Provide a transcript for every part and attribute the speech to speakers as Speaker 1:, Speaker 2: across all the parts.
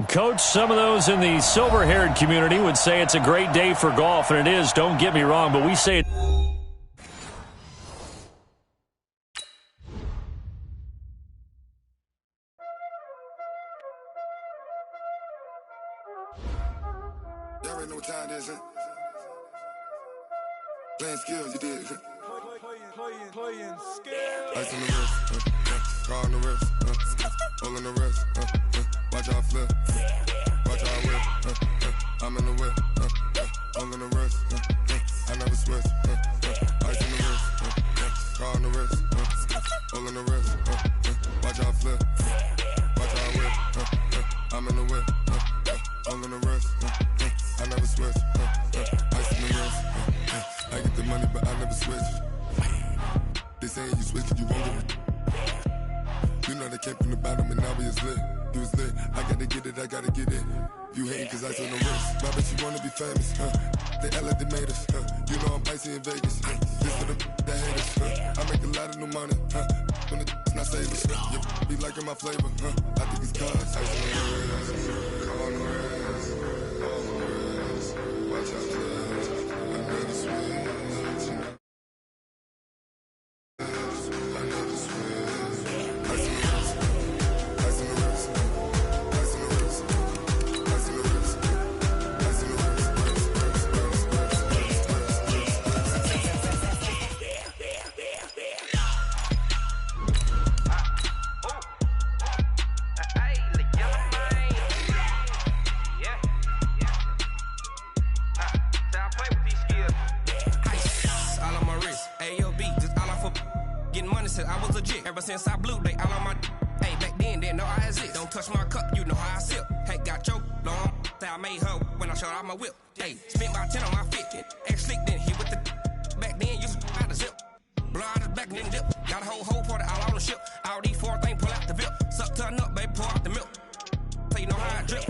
Speaker 1: Coach, some of those in the silver-haired community would say it's a great day for golf, and it is, don't get me wrong, but we say it.
Speaker 2: Y'all already know what time it is, huh? Playing skills, you did. Playing skills. Ice on the wrist, car on the wrist, hole in the wrist, watch out flip, watch out whip, I'm in the whip, hole in the wrist, I never switch, ice on the wrist, car on the wrist, hole in the wrist, watch out flip, watch out whip, I'm in the whip, hole in the wrist, I never switch, ice on the wrist, I get the money but I never switch. They saying you switch it, you won't get it. You know they came from the bottom and now we is lit. You was lit, I gotta get it, I gotta get it. You hating cause ice on the wrist. My bitch, you wanna be famous, They Ella, they made us, You know I'm icy in Vegas, This for the that hate us, I make a lot of new money, When it's not savers, You be liking my flavor, I think it's cause ice on the wrist, on the wrist, on the wrist. Watch out, please, I never switch.
Speaker 3: Ever since I blew, they all on my. Hey, back then, didn't know I exist. Don't touch my cup, you know how I sip. Hey, got your long. Say I made her when I showed out my whip. Hey, spent about 10 on my fit. Ex-slick, then hit with the. Back then, used to out the zip. Blind as back, then dip. Got a whole party all on the ship. All these four things pull out the VIP. Suck to a nut, baby, pour out the milk. So you know how I drip.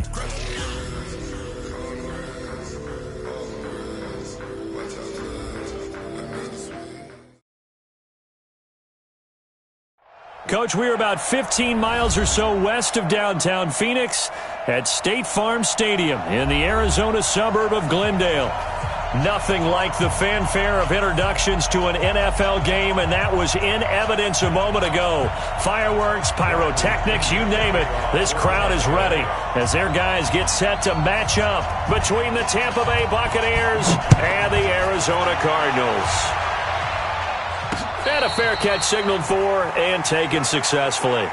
Speaker 1: Coach, we are about 15 miles or so west of downtown Phoenix at State Farm Stadium in the Arizona suburb of Glendale. Nothing like the fanfare of introductions to an NFL game, and that was in evidence a moment ago. Fireworks, pyrotechnics, you name it. This crowd is ready as their guys get set to match up between the Tampa Bay Buccaneers and the Arizona Cardinals. And a fair catch signaled for and taken successfully.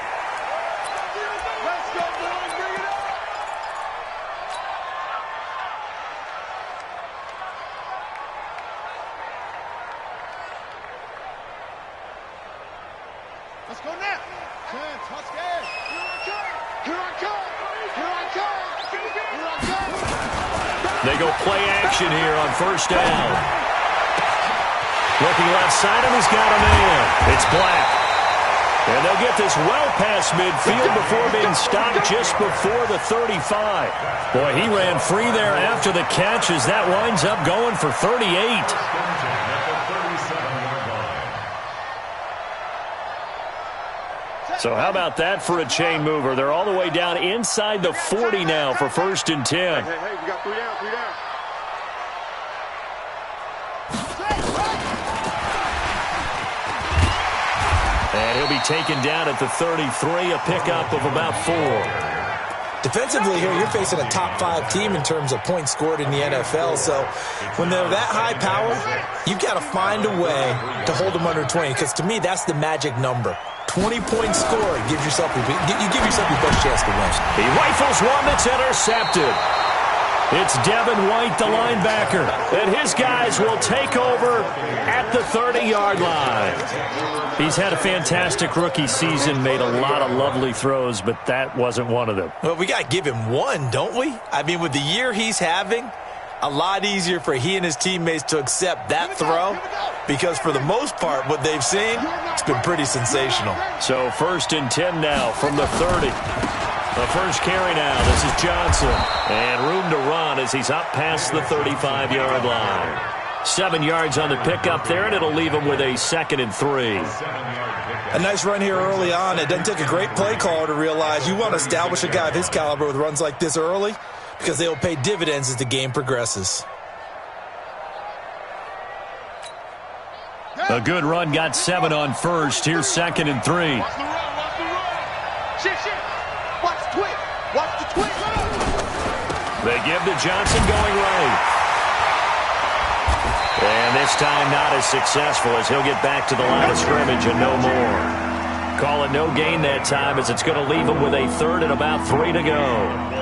Speaker 4: Let's go now. Chance, Husky. Here I come. Here I come. Here I come.
Speaker 1: They go play action here on first down. Looking left side, and he's got a man. It's Black. And they'll get this well past midfield before being stopped just before the 35. Boy, he ran free there after the catch as that winds up going for 38. So how about that for a chain mover? They're all the way down inside the 40 now for 1st and 10.
Speaker 4: Hey, we got 3 down, 3 down.
Speaker 1: And he'll be taken down at the 33, a pickup of about 4.
Speaker 5: Defensively here, you're facing a top 5 team in terms of points scored in the NFL. So when they're that high power, you've got to find a way to hold them under 20. Because to me, that's the magic number. 20 points scored gives yourself your best chance to win.
Speaker 1: He rifles one that's intercepted. It's Devin White, the linebacker, and his guys will take over at the 30-yard line. He's had a fantastic rookie season, made a lot of lovely throws, but that wasn't one of them.
Speaker 5: Well, we got to give him one, don't we? I mean, with the year he's having, a lot easier for he and his teammates to accept that throw because for the most part, what they've seen, it's been pretty sensational.
Speaker 1: So 1st and 10 now from the 30. The first carry now. This is Johnson. And room to run as he's up past the 35-yard line. 7 yards on the pickup there, and it'll leave him with a 2nd and 3.
Speaker 5: A nice run here early on. It doesn't take a great play caller to realize you want to establish a guy of his caliber with runs like this early because they will pay dividends as the game progresses.
Speaker 1: A good run, got 7 on first. Here's 2nd and 3.
Speaker 4: Watch the run, watch the run. Shit. Watch the twist. Watch the twist.
Speaker 1: They give to Johnson going right. And this time not as successful as he'll get back to the line of scrimmage and no more. Call it no gain that time as it's going to leave him with a 3rd and about 3 to go.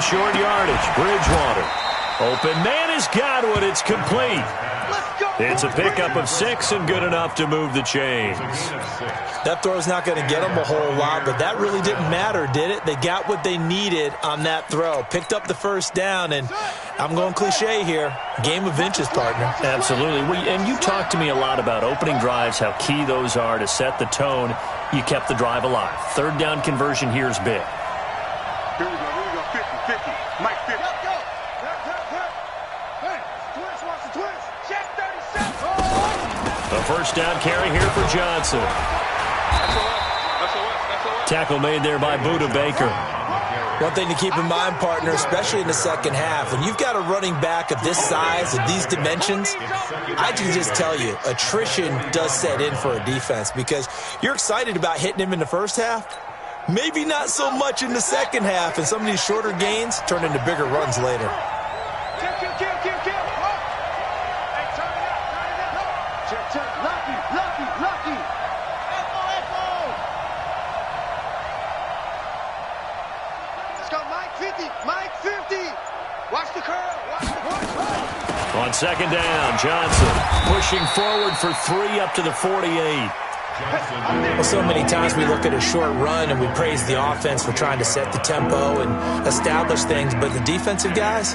Speaker 1: Short yardage, Bridgewater. Open man has got one. It's complete. It's a pickup of 6 and good enough to move the chains.
Speaker 5: That throw's not going to get them a whole lot, but that really didn't matter, did it? They got what they needed on that throw. Picked up the 1st down, and I'm going cliche here. Game of inches, partner.
Speaker 1: Absolutely. And you talked to me a lot about opening drives, how key those are to set the tone. You kept the drive alive. 3rd down conversion here is big.
Speaker 4: Here we go. 50. Mike 50. Go. Hey, twist, watch the twist. Check 37.
Speaker 1: A 1st down carry here for Johnson. Tackle made there by Buda Baker.
Speaker 5: One thing to keep in mind, partner, especially in the second half, when you've got a running back of this size, of these dimensions, I can just tell you, attrition does set in for a defense because you're excited about hitting him in the first half. Maybe not so much in the second half, and some of these shorter gains turn into bigger runs later.
Speaker 4: Kill. Hey, turn it up. Check. Lucky. Echo. Let's go, Mike 50. Watch the curl.
Speaker 1: On 2nd down, Johnson pushing forward for 3 up to the 48.
Speaker 5: Well, so many times we look at a short run and we praise the offense for trying to set the tempo and establish things, but the defensive guys,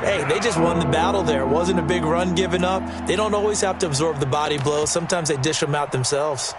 Speaker 5: hey, they just won the battle there. It wasn't a big run given up. They don't always have to absorb the body blows. Sometimes they dish them out themselves.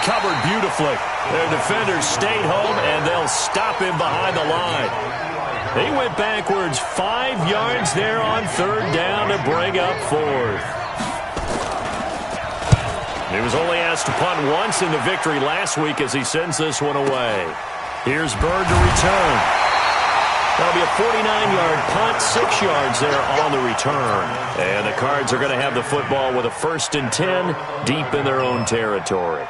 Speaker 1: Covered beautifully. Their defenders stayed home, and they'll stop him behind the line. He went backwards 5 yards there on 3rd down to bring up 4th. He was only asked to punt once in the victory last week as he sends this one away. Here's Bird to return. That'll be a 49-yard punt, 6 yards there on the return. And the Cards are going to have the football with a 1st and 10 deep in their own territory.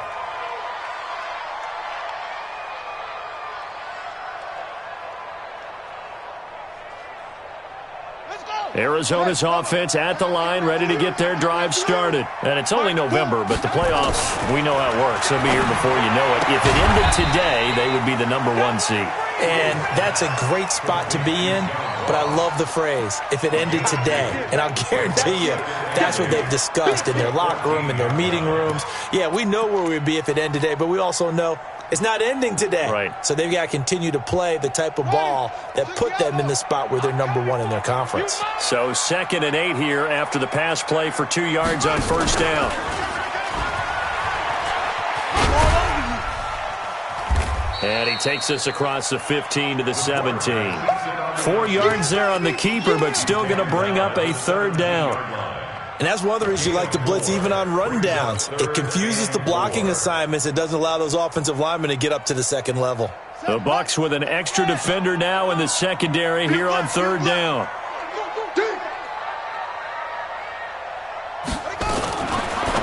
Speaker 1: Arizona's offense at the line, ready to get their drive started. And it's only November, but the playoffs, we know how it works. They'll be here before you know it. If it ended today, they would be the number 1 seed.
Speaker 5: And that's a great spot to be in, but I love the phrase, if it ended today. And I'll guarantee you, that's what they've discussed in their locker room, in their meeting rooms. Yeah, we know where we'd be if it ended today, but we also know it's not ending today.
Speaker 1: Right.
Speaker 5: So they've got to continue to play the type of ball that put them in the spot where they're number 1 in their conference.
Speaker 1: So 2nd and 8 here after the pass play for 2 yards on 1st down. And he takes us across the 15 to the 17. 4 yards there on the keeper, but still going to bring up a 3rd down.
Speaker 5: And that's one of the reasons you like to blitz even on rundowns. It confuses the blocking assignments. It doesn't allow those offensive linemen to get up to the second level.
Speaker 1: The Bucs with an extra defender now in the secondary here on 3rd down.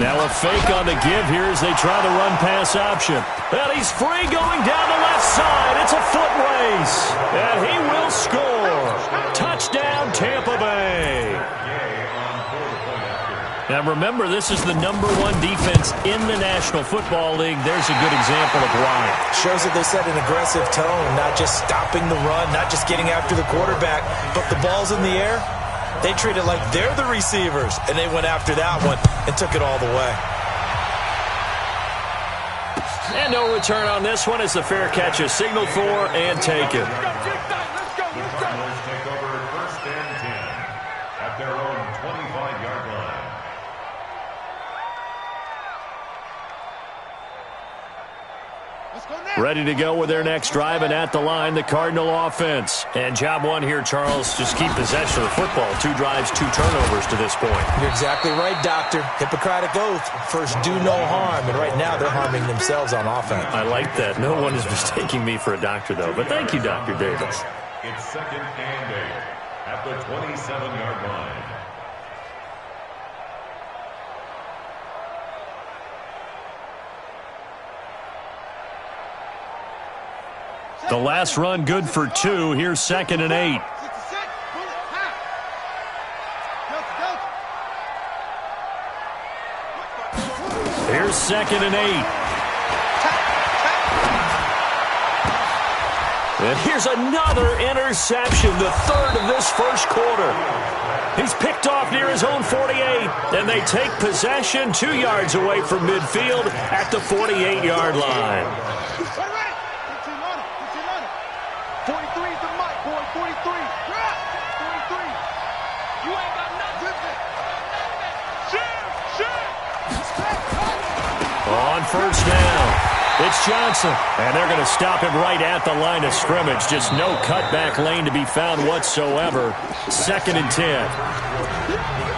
Speaker 1: Now a fake on the give here as they try the run-pass option. And he's free going down the left side. It's a foot race. And he will score. Touchdown, Tampa Bay. Now remember, this is the #1 defense in the National Football League. There's a good example of why.
Speaker 5: Shows that they set an aggressive tone, not just stopping the run, not just getting after the quarterback, but the ball's in the air. They treat it like they're the receivers, and they went after that one and took it all the way.
Speaker 1: And no return on this one as the fair catch is signaled for and taken.
Speaker 6: Cardinals take over 1st and 10 at their own 25-yard line.
Speaker 1: Ready to go with their next drive, and at the line, the Cardinal offense. And job one here, Charles, just keep possession of the football. 2 drives, 2 turnovers to this point.
Speaker 5: You're exactly right, Doctor. Hippocratic oath. First, do no harm. And right now, they're harming themselves on offense.
Speaker 1: I like that. No one is mistaking me for a doctor, though. But thank you, Dr. Davis.
Speaker 6: It's 2nd and 8 at the 27-yard line.
Speaker 1: The last run good for 2. Here's 2nd and 8. Here's 2nd and 8. And here's another interception, the 3rd of this first quarter. He's picked off near his own 48, and they take possession 2 yards away from midfield at the 48-yard line.
Speaker 4: 43 is the mic, boy. 43. 43. You ain't got nothing.
Speaker 1: On first down, it's Johnson. And they're going to stop him right at the line of scrimmage. Just no cutback lane to be found whatsoever. 2nd and 10.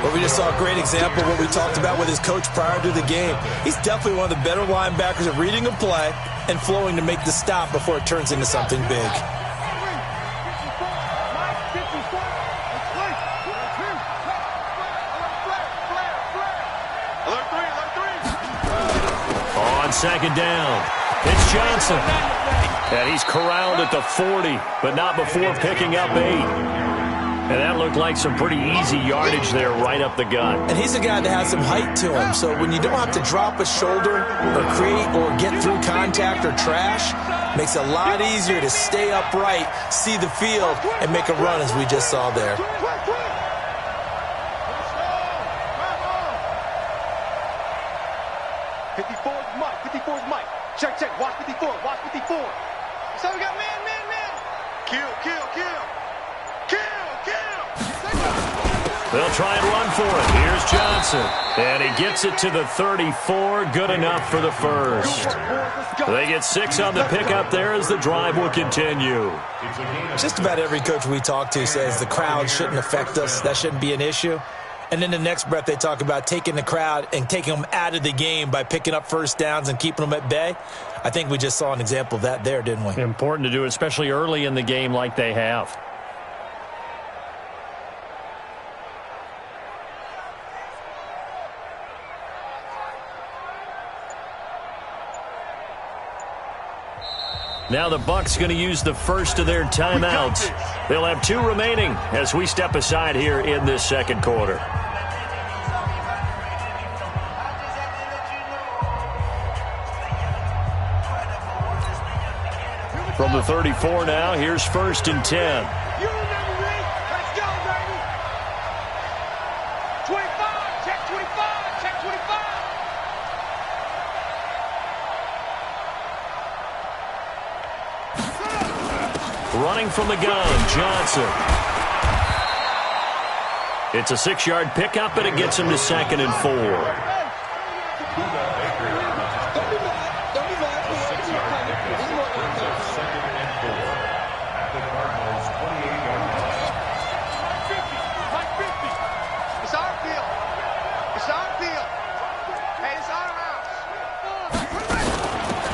Speaker 5: Well, we just saw a great example of what we talked about with his coach prior to the game. He's definitely one of the better linebackers at reading a play and flowing to make the stop before it turns into something big.
Speaker 1: On 2nd down, it's Johnson. And he's corralled at the 40, but not before picking up 8. And that looked like some pretty easy yardage there right up the gut.
Speaker 5: And he's a guy that has some height to him, so when you don't have to drop a shoulder or create or get through contact or trash, makes it a lot easier to stay upright, see the field, and make a run as we just saw there.
Speaker 4: 54 is Mike. 54 is Mike. Check, check. Watch 54. Watch 54. So we got man. Kill.
Speaker 1: They'll try and run for it. Here's Johnson. And he gets it to the 34. Good enough for the first. They get 6 on the pickup there as the drive will continue.
Speaker 5: Just about every coach we talk to says the crowd shouldn't affect us. That shouldn't be an issue. And then the next breath they talk about taking the crowd and taking them out of the game by picking up first downs and keeping them at bay. I think we just saw an example of that there, didn't we?
Speaker 1: Important to do, especially early in the game like they have. Now the Bucs going to use the first of their timeouts. They'll have 2 remaining as we step aside here in this second quarter. From the 34 now, here's 1st and 10.
Speaker 4: You remember me? Let's go, baby. 25. Check 25. Check 25.
Speaker 1: Running from the gun, Johnson. It's a 6-yard pickup, and it gets him to 2nd and 4.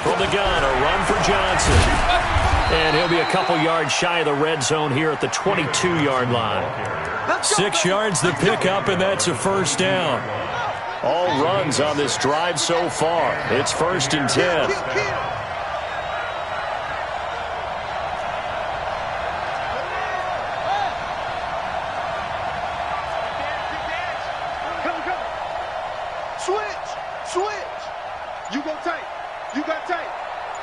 Speaker 1: From the gun, a run for Johnson. And he'll be a couple yards shy of the red zone here at the 22-yard line. 6 yards the pickup, and that's a first down. all runs on this drive so far. It's 1st and 10.
Speaker 4: Switch. You go tight. You got tight.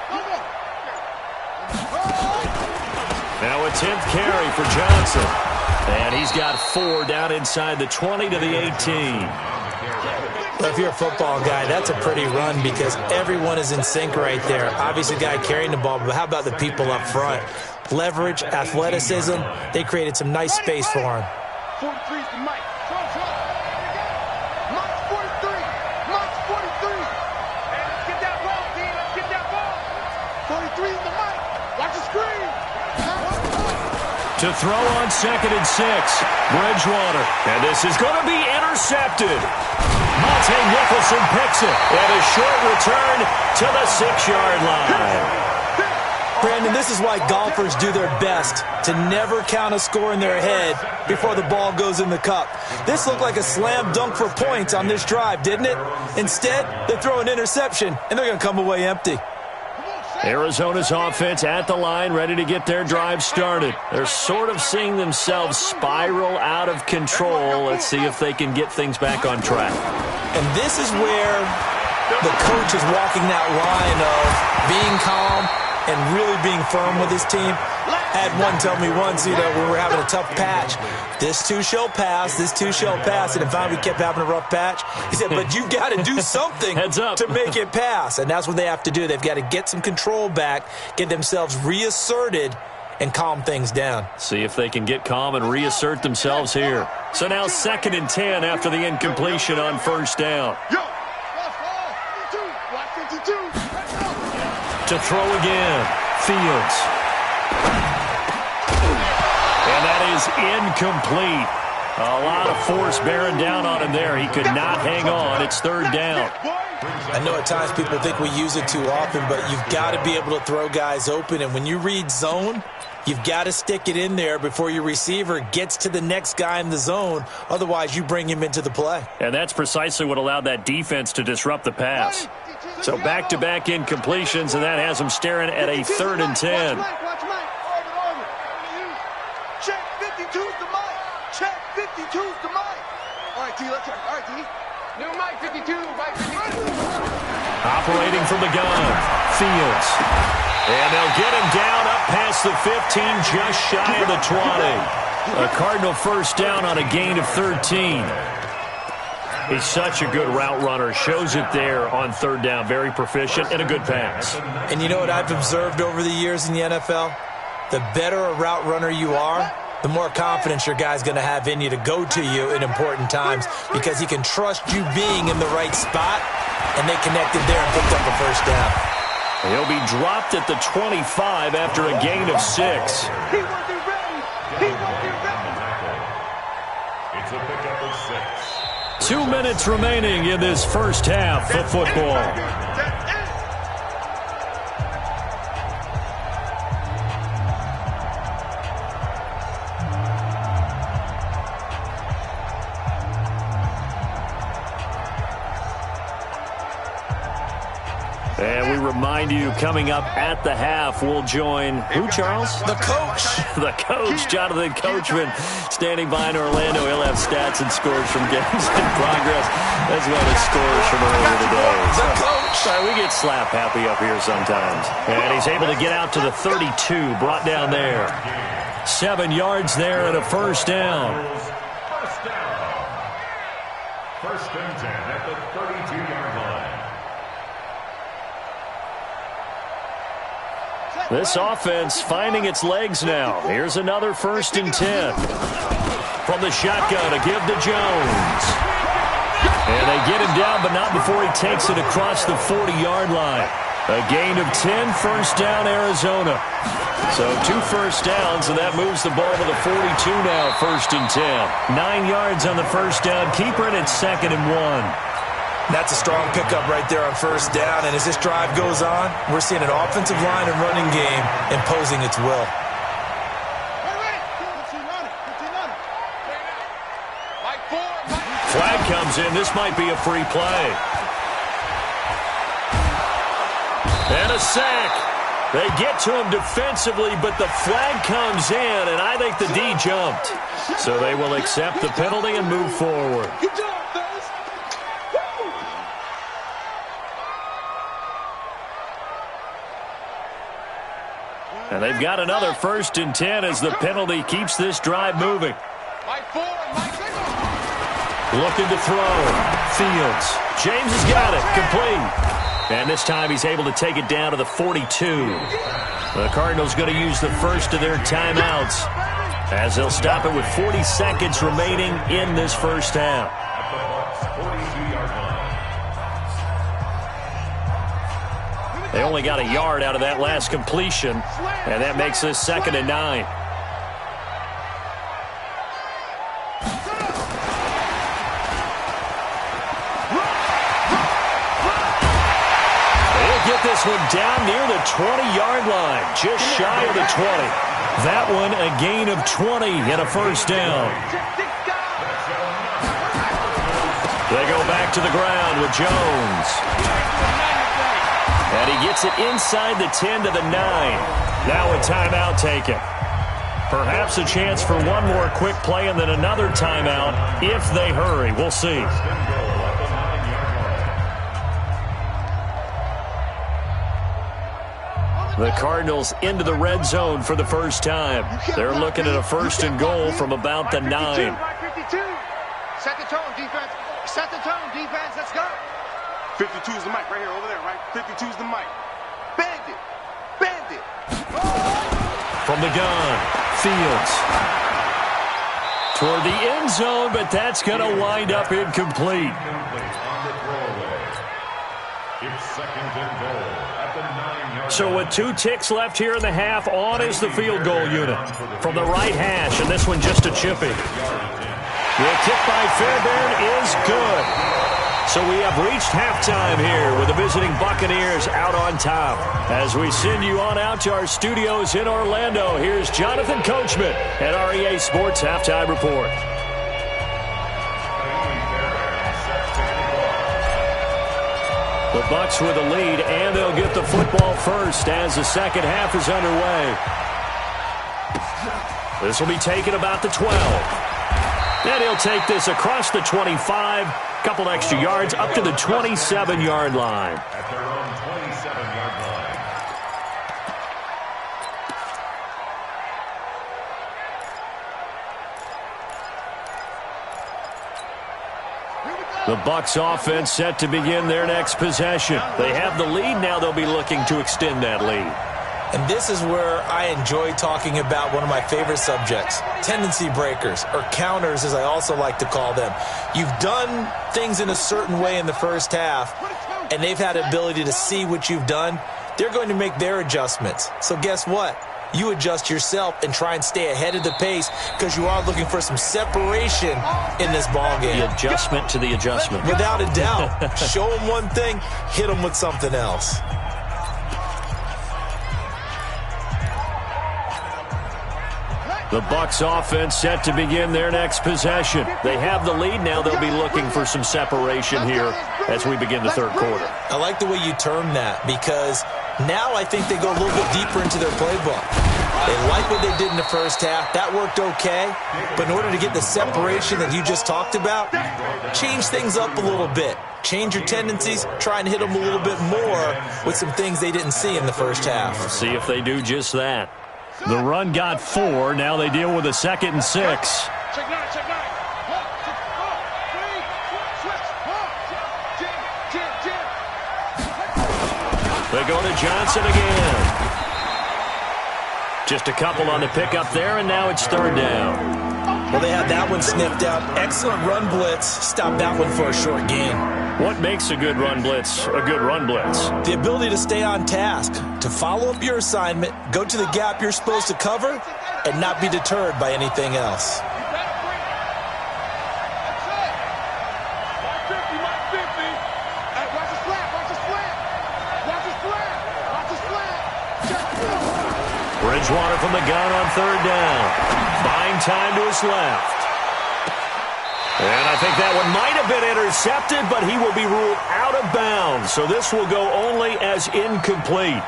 Speaker 4: Go.
Speaker 1: Now a 10th carry for Johnson. And he's got 4 down inside the 20 to the 18.
Speaker 5: Well, if you're a football guy, that's a pretty run because everyone is in sync right there. Obviously, the guy carrying the ball, but how about the people up front? Leverage, athleticism, they created some nice space for him.
Speaker 4: 43 is the mic. Mike's 43. Mike's 43. Hey, let's get that ball, D. Let's get that ball. 43 is the mic. Watch the screen.
Speaker 1: To throw on 2nd and 6, Bridgewater. And this is going to be intercepted. Monte Nicholson picks it. And a short return to the 6-yard line.
Speaker 5: Brandon, this is why golfers do their best to never count a score in their head before the ball goes in the cup. This looked like a slam dunk for points on this drive, didn't it? Instead, they throw an interception, and they're going to come away empty.
Speaker 1: Arizona's offense at the line, ready to get their drive started. They're sort of seeing themselves spiral out of control. Let's see if they can get things back on track.
Speaker 5: And this is where the coach is walking that line of being calm and really being firm with his team. Had one tell me once, when we were having a tough patch, this too shall pass, this too shall pass. And finally we kept having a rough patch. He said, but you've got to do something
Speaker 1: Heads up.
Speaker 5: to make it pass. And that's what they have to do. They've got to get some control back, get themselves reasserted, and calm things down.
Speaker 1: See if they can get calm and reassert themselves here. So now 2nd and 10 after the incompletion on 1st down. To throw again, Fields. And that is incomplete. A lot of force bearing down on him there. He could not hang on. It's 3rd down.
Speaker 5: I know at times people think we use it too often, but you've got to be able to throw guys open. And when you read zone, you've got to stick it in there before your receiver gets to the next guy in the zone. Otherwise, you bring him into the play.
Speaker 1: And that's precisely what allowed that defense to disrupt the pass. So back-to-back incompletions, and that has them staring at a 3rd and 10.
Speaker 4: Check 52's the mic. Check 52's the mic. All right, D, let's check. All right, D. New mic 52, mic 52.
Speaker 1: Operating from the gun, Fields. And they'll get him down up past the 15, just shy of the 20. A Cardinal 1st down on a gain of 13. He's such a good route runner. Shows it there on 3rd down. Very proficient and a good pass.
Speaker 5: And you know what I've observed over the years in the NFL? The better a route runner you are, the more confidence your guy's going to have in you to go to you in important times because he can trust you being in the right spot, and they connected there and picked up a 1st down.
Speaker 1: He'll be dropped at the 25 after a gain of 6.
Speaker 4: He wasn't ready. He wasn't ready.
Speaker 6: It's a pickup of 6.
Speaker 1: 2 minutes remaining in this 1st half of football. And we remind you, coming up at the half, we'll join who, Charles?
Speaker 5: The coach.
Speaker 1: The coach, Jonathan Coachman, standing by in Orlando. He'll have stats and scores from games in progress, as well as scores from earlier today.
Speaker 5: The coach.
Speaker 1: Sorry, we get slap happy up here sometimes. And he's able to get out to the 32, brought down there. 7 yards there and a 1st down.
Speaker 6: First down. 1st and 10 at the 32-yard line.
Speaker 1: This offense finding its legs now. Here's another 1st and 10. From the shotgun, a give to Jones. And they get him down, but not before he takes it across the 40-yard line. A gain of 10, 1st down, Arizona. So 2 1st downs, and that moves the ball to the 42 now, 1st and 10. 9 yards on the 1st down. Keeper it at 2nd and 1.
Speaker 5: That's a strong pickup right there on 1st down. And as this drive goes on, we're seeing an offensive line and running game imposing its will.
Speaker 1: Flag comes in. This might be a free play. And a sack. They get to him defensively, but the flag comes in, and I think the D jumped. So they will accept the penalty and move forward.
Speaker 4: Good job, fellas.
Speaker 1: And they've got another 1st and 10 as the penalty keeps this drive moving. Looking to throw. Fields. James has got it. Complete. And this time he's able to take it down to the 42. The Cardinals going to use the first of their timeouts as they'll stop it with 40 seconds remaining in this first half. They only got a yard out of that last completion, and that makes this 2nd and 9. Get this one down near the 20-yard line, just shy of the 20. That one a gain of 20 and a first down. They go back to the ground with Jones. And he gets it inside the 10 to the 9. Now a timeout taken. Perhaps a chance for one more quick play and then another timeout if they hurry. We'll see. The Cardinals into the red zone for the first time. They're looking at a 1st and goal from about the 9.
Speaker 4: 52. Set the tone, defense. Set the tone, defense. Let's go. 52 is the mic right here, over there, right? 52 is the mic. Bandit. Bandit.
Speaker 1: From the gun, Fields. Toward the end zone, but that's going to wind up incomplete.
Speaker 6: It's 2nd and goal at the 9-yard.
Speaker 1: So with 2 ticks left here in the half, on is the field goal unit. From the right hash, and this one just a chippy. The kick by Fairbairn is good. So we have reached halftime here with the visiting Buccaneers out on top. As we send you on out to our studios in Orlando, here's Jonathan Coachman at REA Sports Halftime Report. The Bucs with a lead, and they'll get the football first as the second half is underway. This will be taken about the 12. And he'll take this across the 25, couple extra yards, up to the 27-yard line.
Speaker 6: At their own 27-yard line.
Speaker 1: The Bucs offense set to begin their next possession. They have the lead. Now they'll be looking to extend that lead.
Speaker 5: And this is where I enjoy talking about one of my favorite subjects, tendency breakers, or counters as I also like to call them. You've done things in a certain way in the first half, and they've had the ability to see what you've done. They're going to make their adjustments. So guess what? You adjust yourself and try and stay ahead of the pace because you are looking for some separation in this ball game.
Speaker 1: The adjustment to the adjustment.
Speaker 5: Without a doubt. Show them one thing, hit them with something else.
Speaker 1: The Bucs offense set to begin their next possession. They have the lead. Now they'll be looking for some separation here as we begin the third quarter.
Speaker 5: I like the way you term that because now I think they go a little bit deeper into their playbook. They like what they did in the first half. That worked okay. But in order to get the separation that you just talked about, change things up a little bit. Change your tendencies. Try and hit them a little bit more with some things they didn't see in the first half.
Speaker 1: See if they do just that. The run got 4. Now they deal with a 2nd and 6.
Speaker 4: Check 9, check 9. 1, 2, 3, switch.
Speaker 1: They go to Johnson again. Just a couple on the pickup there, and now it's 3rd down.
Speaker 5: Well, they had that one sniffed out. Excellent run blitz. Stop that one for a short gain.
Speaker 1: What makes a good run blitz a good run blitz?
Speaker 5: The ability to stay on task, to follow up your assignment, go to the gap you're supposed to cover, and not be deterred by anything else.
Speaker 1: Bridgewater from the gun on 3rd down. Buying time to his left. And I think that one might have been intercepted, but he will be ruled out of bounds. So this will go only as incomplete.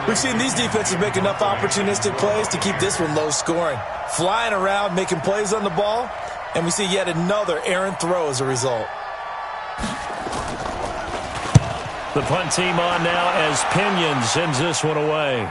Speaker 5: We've seen these defenses make enough opportunistic plays to keep this one low scoring. Flying around, making plays on the ball, and we see yet another errant throw as a result.
Speaker 1: The punt team on now as Pinion sends this one away.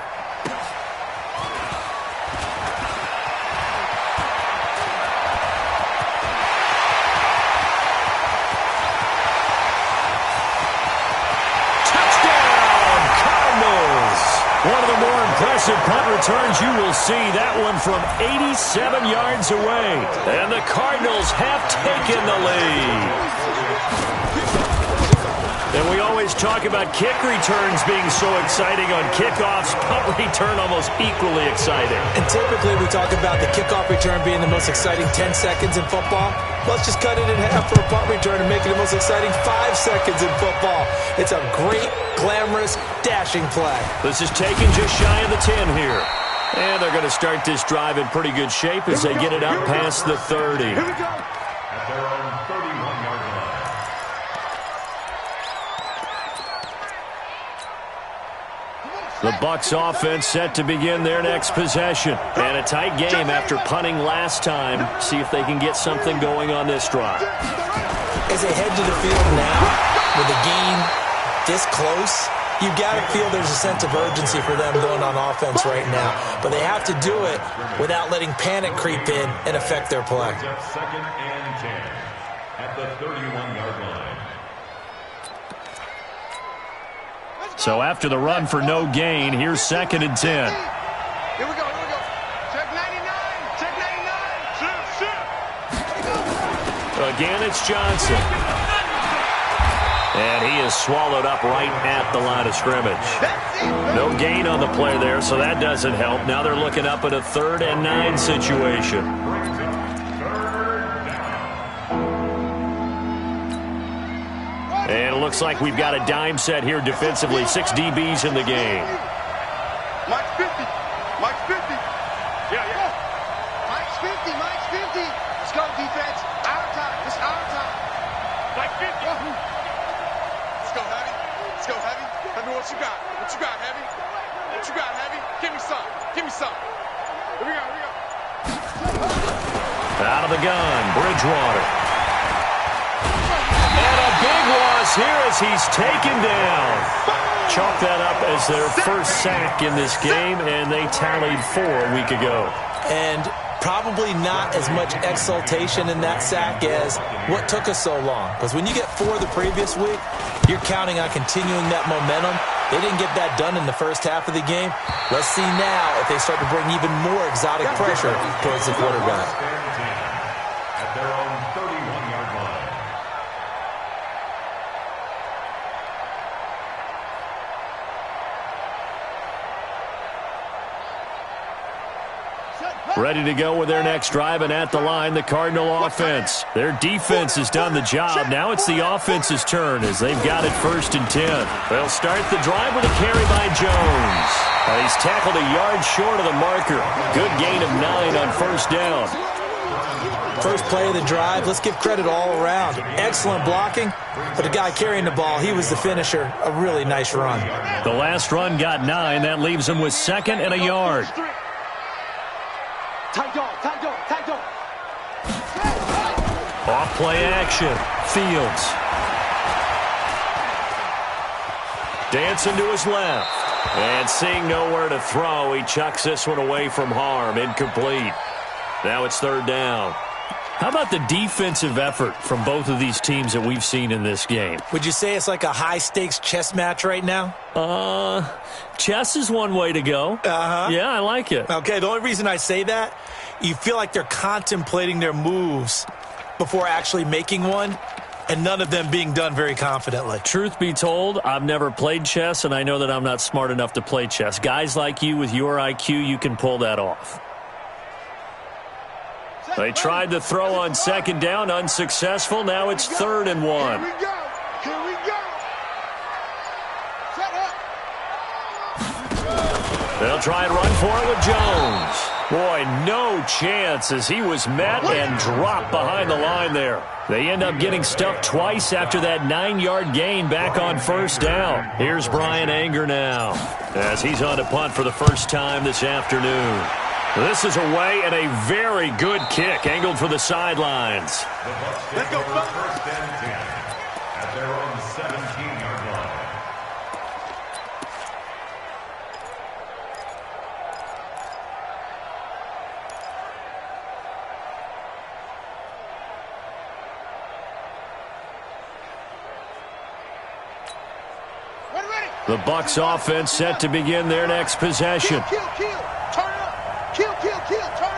Speaker 1: One of the more impressive punt returns you will see. That one from 87 yards away. And the Cardinals have taken the lead. And we always talk about kick returns being so exciting on kickoffs. Punt return almost equally exciting.
Speaker 5: And typically we talk about the kickoff return being the most exciting 10 seconds in football. Let's just cut it in half for a punt return and make it the most exciting 5 seconds in football. It's a great, glamorous, dashing play.
Speaker 1: This is taken just shy of the 10 here. And they're going to start this drive in pretty good shape as they get it up past the 30.
Speaker 6: At their own 31-yard line.
Speaker 1: The Bucs offense set to begin their next possession. And a tight game after punting last time. See if they can get something going on this drive.
Speaker 5: As they head to the field now, with the game this close, you got to feel there's a sense of urgency for them going on offense right now. But they have to do it without letting panic creep in and affect their play.
Speaker 6: Second and 10 at the 31-yard line.
Speaker 1: So after the run for no gain, here's second and 10.
Speaker 4: Here we go, here we go. Check 99, check 99.
Speaker 1: Again, it's Johnson. And he is swallowed up right at the line of scrimmage. No gain on the play there, so that doesn't help. Now they're looking up at a 3rd and 9 situation. And it looks like we've got a dime set here defensively. 6 DBs in the game.
Speaker 4: Mike's 50. Mike's 50. Yeah. Mike's 50. Mike's 50. Let's go, defense. Our time. It's our time. Mike's 50. Let's go, Heavy. Let's go, Heavy. Tell me what you got. What you got, Heavy? What you got, Heavy? Give me some. Give me some. Here we go. Here we go.
Speaker 1: Out of the gun, Bridgewater. And a big loss here as he's taken down. Chalk that up as their first sack in this game, and they tallied 4 a week ago.
Speaker 5: And probably not as much exultation in that sack as what took us so long. Because when you get 4 the previous week, you're counting on continuing that momentum. They didn't get that done in the first half of the game. Let's see now if they start to bring even more exotic pressure towards the quarterback.
Speaker 6: At their own 31-yard line.
Speaker 1: Ready to go with their next drive, and at the line, the Cardinal offense. Their defense has done the job. Now it's the offense's turn as they've got it 1st and 10. They'll start the drive with a carry by Jones. He's tackled a yard short of the marker. Good gain of 9 on 1st down.
Speaker 5: First play of the drive, let's give credit all around. Excellent blocking, but the guy carrying the ball, he was the finisher. A really nice run.
Speaker 1: The last run got 9. That leaves him with 2nd and a yard.
Speaker 4: Tight dog.
Speaker 1: Off play action. Fields. Dancing to his left. And seeing nowhere to throw, he chucks this one away from harm. Incomplete. Now it's 3rd down. How about the defensive effort from both of these teams that we've seen in this game?
Speaker 5: Would you say it's like a high-stakes chess match right now?
Speaker 1: Chess is one way to go.
Speaker 5: Uh-huh.
Speaker 1: Yeah, I like it.
Speaker 5: Okay, the only reason I say that, you feel like they're contemplating their moves before actually making one, and none of them being done very confidently.
Speaker 1: Truth be told, I've never played chess, and I know that I'm not smart enough to play chess. Guys like you with your IQ, you can pull that off. They tried to throw on 2nd down, unsuccessful. Now it's 3rd and 1.
Speaker 4: Here we go. Set up.
Speaker 1: They'll try and run for it with Jones. Boy, no chance as he was met and dropped behind the line there. They end up getting stuffed twice after that 9-yard gain back on first down. Here's Brian Anger now as he's on to punt for the first time this afternoon. This is away and a very good kick angled for the sidelines.
Speaker 6: The Bucs take over first and 10 at their own 17-yard line.
Speaker 1: The Bucs offense set to begin their next possession.
Speaker 4: Kill, kill, kill. Turn up. Kill, kill, kill. Turn